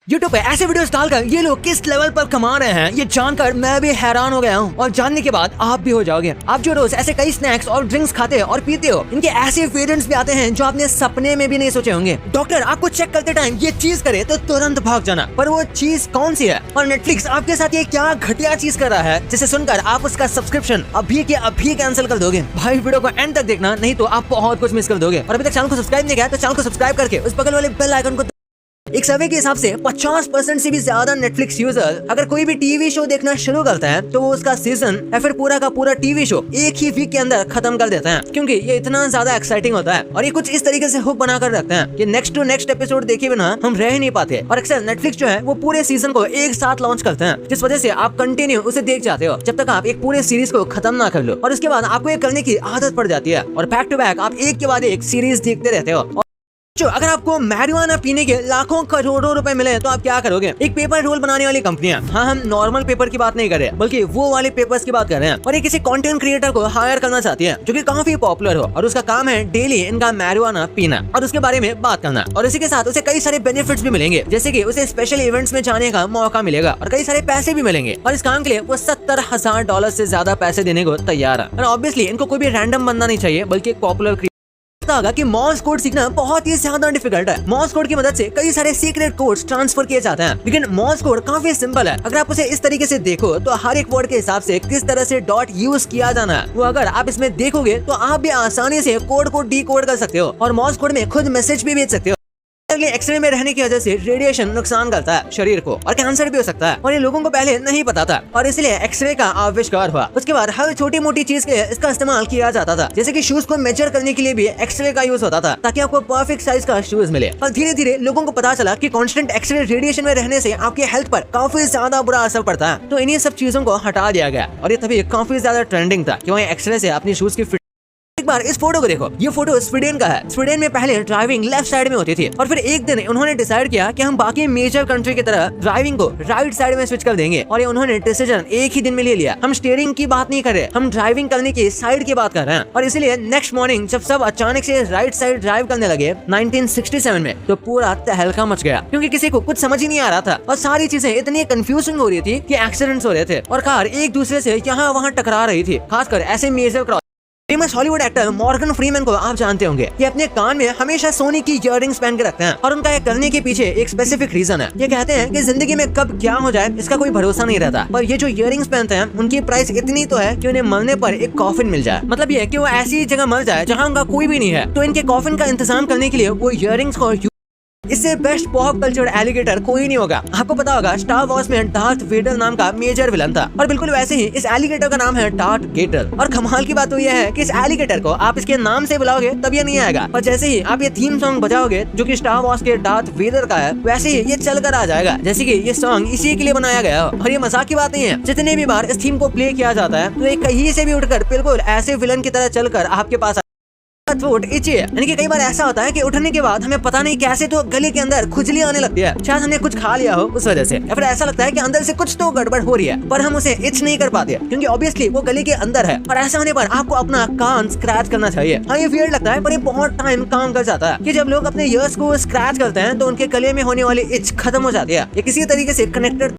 YouTube पे ऐसे videos डालकर ये लोग किस लेवल पर कमा रहे हैं, ये जानकर मैं भी हैरान हो गया हूँ और जानने के बाद आप भी हो जाओगे। आप जो रोज ऐसे कई स्नैक्स और ड्रिंक्स खाते और पीते हो, इनके ऐसे वेरिएंट्स भी आते हैं जो आपने सपने में भी नहीं सोचे होंगे। डॉक्टर आपको चेक करते टाइम ये चीज करे तो तुरंत भाग जाना, पर वो चीज कौन सी है और नेटफ्लिक्स आपके साथ ये क्या घटिया चीज कर रहा है जिसे सुनकर आप उसका सब्सक्रिप्शन अभी के अभी कैंसिल कर दोगे। भाई वीडियो को एंड तक देखना, नहीं तो आप बहुत कुछ मिस कर दोगे। और अभी तक चैनल को सब्सक्राइब नहीं किया तो चैनल को सब्सक्राइब करके उस बगल वाले बेल आइकन को। एक सर्वे के हिसाब से 50% से भी ज्यादा नेटफ्लिक्स यूजर अगर कोई भी टीवी शो देखना शुरू करता है तो वो उसका सीजन या फिर पूरा का पूरा टीवी शो एक ही वीक के अंदर खत्म कर देते हैं, क्योंकि ये इतना ज्यादा एक्साइटिंग होता है और ये कुछ इस तरीके से हुक बनाकर रखते हैं कि नेक्स्ट टू नेक्स्ट एपिसोड देखे बिना हम रह ही नहीं पाते। और अक्सर नेटफ्लिक्स जो है वो पूरे सीजन को एक साथ लॉन्च करते हैं, जिस वजह से आप कंटिन्यू उसे देख जाते हो जब तक आप एक पूरे सीरीज को खत्म ना कर लो। और उसके बाद आपको ये करने की आदत पड़ जाती है और बैक टू बैक आप एक के बाद एक सीरीज देखते रहते हो। जो अगर आपको मैरिजुआना पीने के लाखों करोड़ों रुपए मिले तो आप क्या करोगे? एक पेपर रोल बनाने वाली कंपनियां, हाँ हम नॉर्मल पेपर की बात नहीं कर रहे बल्कि वो वाले पेपर्स की बात कर रहे हैं, और ये किसी कंटेंट क्रिएटर को हायर करना चाहती है जो कि काफी पॉपुलर हो और उसका काम है डेली इनका मैरिजुआना पीना और उसके बारे में बात करना। और इसी के साथ उसे कई सारे बेनिफिट्स भी मिलेंगे, जैसे कि उसे स्पेशल इवेंट्स में जाने का मौका मिलेगा और कई सारे पैसे भी मिलेंगे। और इस काम के लिए वो $70,000 से ज्यादा पैसे देने को तैयार है। और ऑब्वियसली इनको कोई भी रैंडम बनना नहीं चाहिए बल्कि एक पॉपुलर होगा कि मॉर्स कोड सीखना बहुत ही ज्यादा डिफिकल्ट है। मॉर्स कोड की मदद से कई सारे सीक्रेट कोड्स ट्रांसफर किए जाते हैं, लेकिन मॉर्स कोड काफी सिंपल है। अगर आप उसे इस तरीके से देखो तो हर एक वर्ड के हिसाब से किस तरह से डॉट यूज किया जाना है वो अगर आप इसमें देखोगे तो आप भी आसानी से कोड को डीकोड कर सकते हो और मॉर्स कोड में खुद मैसेज भी भेज सकते हो। एक्सरे में रहने की वजह से रेडिएशन नुकसान करता है शरीर को और कैंसर भी हो सकता है, और ये लोगों को पहले नहीं पता था और इसलिए एक्सरे का आविष्कार हुआ। उसके बाद हर छोटी मोटी चीज के लिए इसका इस्तेमाल किया जाता था, जैसे कि शूज को मेजर करने के लिए भी एक्सरे का यूज होता था ताकि आपको परफेक्ट साइज का शूज मिले। और धीरे धीरे लोगों को पता चला कि कांस्टेंट एक्सरे रेडिएशन में रहने से आपकी हेल्थ पर काफी ज्यादा बुरा असर पड़ता है, तो इन्हीं सब चीजों को हटा दिया गया और ये तभी काफी ज्यादा ट्रेंडिंग था कि वहीं एक्सरे से अपनी शूज की फिट। एक बार इस फोटो को देखो, ये फोटो स्वीडन का है। स्वीडन में पहले ड्राइविंग लेफ्ट साइड में होती थी और फिर एक दिन उन्होंने डिसाइड किया कि हम बाकी मेजर कंट्री की तरह ड्राइविंग को राइट साइड में स्विच कर देंगे, और ये उन्होंने डिसीजन एक ही दिन में ले लिया। हम स्टीयरिंग की बात नहीं कर रहे, हम ड्राइविंग करने की साइड की बात कर रहे हैं। और इसलिए नेक्स्ट मॉर्निंग जब सब अचानक से राइट साइड ड्राइव करने लगे 1967 में, तो पूरा तहलका मच गया, क्योंकि किसी को कुछ समझ ही नहीं आ रहा था और सारी चीजें इतनी कंफ्यूजिंग हो रही थी कि एक्सीडेंट्स हो रहे थे और कार एक दूसरे से यहाँ वहाँ टकरा रही थी, खासकर ऐसे major cross. Famous Hollywood actor Morgan Freeman को आप जानते होंगे, ये अपने कान में हमेशा सोने की इयररिंग्स पहन के रखते हैं और उनका ये करने के पीछे एक स्पेसिफिक रीजन है। ये कहते हैं कि जिंदगी में कब क्या हो जाए इसका कोई भरोसा नहीं रहता, पर ये जो इयररिंग्स पहनते हैं उनकी प्राइस इतनी तो है कि उन्हें मरने पर एक कॉफिन मिल जाए। मतलब ये कि वो ऐसी जगह मर जाए जहाँ उनका कोई भी नहीं है, तो इनके कॉफिन का इंतजाम करने के लिए वो इयररिंग्स को। इससे बेस्ट पॉप कल्चर एलिगेटर कोई नहीं होगा। आपको पता होगा स्टार वॉर्स में डार्थ वेडर नाम का मेजर विलन था, और बिल्कुल वैसे ही इस एलिगेटर का नाम है डार्थ गेटर। और कमाल की बात तो यह है कि इस एलिगेटर को आप इसके नाम से बुलाओगे तब ये नहीं आएगा, और जैसे ही आप ये थीम सॉन्ग बजाओगे जो कि स्टार वॉर्स के डार्थ वेडर का है, वैसे ही ये चल कर आ जाएगा, जैसे कि ये सॉन्ग इसी के लिए बनाया गया हो। और ये मजाक की बात नहीं है, जितने भी बार इस थीम को प्ले किया जाता है तो ये कहीं से भी उठकर बिल्कुल ऐसे विलन की तरह चलकर आपके पास यानी कि कई बार ऐसा होता है कि उठने के बाद हमें पता नहीं कैसे तो गले के अंदर खुजली आने लगती है, शायद हमने कुछ खा लिया हो उस वजह से, या फिर ऐसा लगता है कि अंदर से कुछ तो गड़बड़ हो रही है पर हम उसे इच नहीं कर पाते क्योंकि ऑब्वियसली वो गले के अंदर है। और ऐसा होने पर आपको अपना कान स्क्रैच करना चाहिए। हाँ ये वियर्ड लगता है पर ये बहुत टाइम काम कर जाता है कि जब लोग अपने ईयर्स को स्क्रैच करते हैं तो उनके गले में होने वाली इच खत्म हो जाती है। ये किसी तरीके से कनेक्टेड